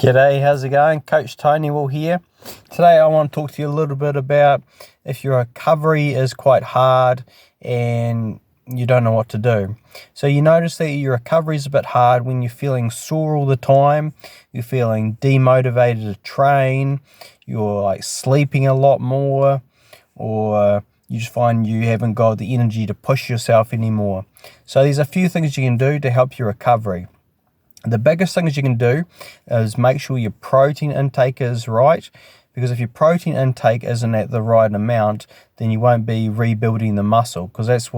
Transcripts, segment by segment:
G'day, how's it going? Coach Tony Will here. Today I want to talk to you a little bit about if your recovery is quite hard and you don't know what to do. So you notice that your recovery is a bit hard when you're feeling sore all the time, you're feeling demotivated to train, you're like sleeping a lot more, or you just find you haven't got the energy to push yourself anymore. So there's a few things you can do to help your recovery. The biggest things you can do is make sure your protein intake is right, because if your protein intake isn't at the right amount, then you won't be rebuilding the muscle, because that's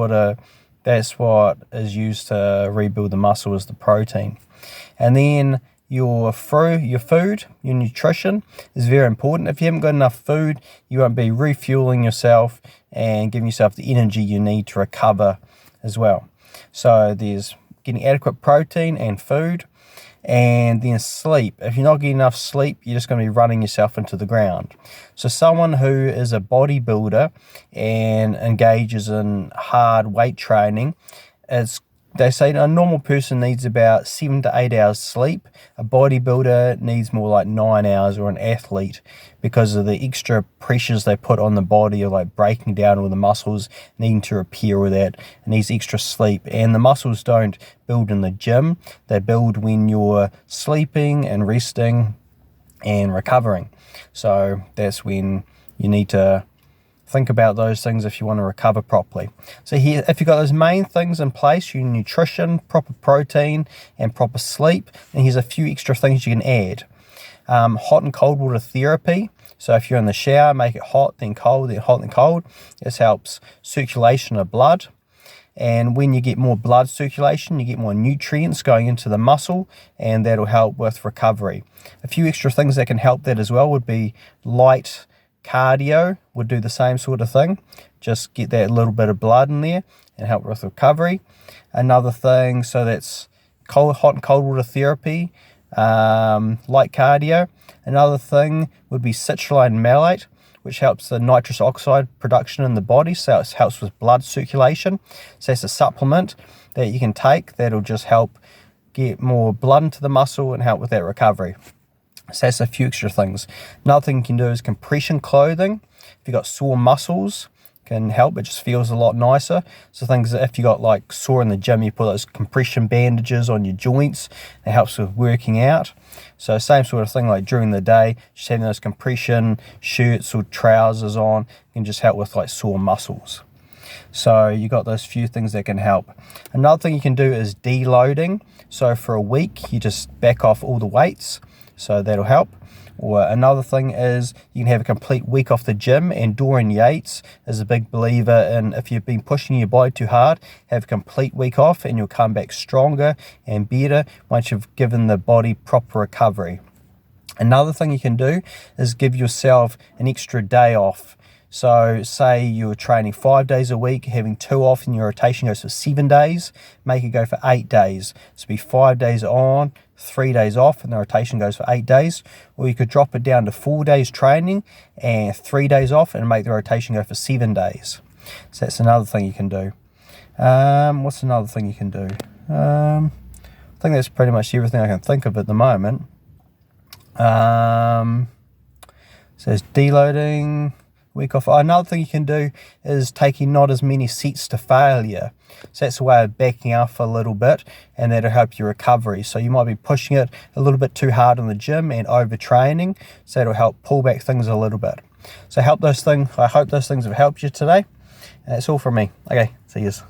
what is used to rebuild the muscle, is the protein. And then your food, your nutrition is very important. If you haven't got enough food, you won't be refueling yourself and giving yourself the energy you need to recover as well. So there's getting adequate protein and food. And then sleep. If you're not getting enough sleep, you're just going to be running yourself into the ground. So someone who is a bodybuilder and engages in hard weight training, they say a normal person needs about 7 to 8 hours sleep. A bodybuilder needs more like 9 hours, or an athlete, because of the extra pressures they put on the body of like breaking down all the muscles, needing to repair all that, and needs extra sleep. And the muscles don't build in the gym, they build when you're sleeping and resting and recovering. So that's when you need to think about those things if you want to recover properly. So here, if you've got those main things in place, your nutrition, proper protein, and proper sleep, then here's a few extra things you can add. Hot and cold water therapy. So if you're in the shower, make it hot, then cold, then hot, then cold. This helps circulation of blood. And when you get more blood circulation, you get more nutrients going into the muscle, and that'll help with recovery. A few extra things that can help that as well would be light cardio, would do the same sort of thing. Just get that little bit of blood in there and help with recovery. Another thing, so that's hot and cold water therapy, light cardio. Another thing would be citrulline malate, which helps the nitrous oxide production in the body, so it helps with blood circulation. So that's a supplement that you can take that'll just help get more blood into the muscle and help with that recovery. So that's a few extra things. Another thing you can do is compression clothing. If you've got sore muscles, can help. It just feels a lot nicer. So things that if you got like sore in the gym, you put those compression bandages on your joints. It helps with working out. So same sort of thing, like during the day, just having those compression shirts or trousers on can just help with like sore muscles. So you got those few things that can help. Another thing you can do is deloading. So for a week, you just back off all the weights. So that'll help. Or another thing is you can have a complete week off the gym, and Dorian Yates is a big believer in, if you've been pushing your body too hard, have a complete week off and you'll come back stronger and better once you've given the body proper recovery. Another thing you can do is give yourself an extra day off. So say you're training 5 days a week, having 2 off, and your rotation goes for 7 days, make it go for 8 days. So be 5 days on, 3 days off, and the rotation goes for 8 days. Or you could drop it down to 4 days training and 3 days off, and make the rotation go for 7 days. So that's another thing you can do. What's another thing you can do? I think that's pretty much everything I can think of at the moment. So it's deloading, week off. Another thing you can do is taking not as many sets to failure. So that's a way of backing off a little bit, and that'll help your recovery. So you might be pushing it a little bit too hard in the gym and overtraining, so that'll help pull back things a little bit. So I hope those things have helped you today. And that's all from me. Okay, see yous.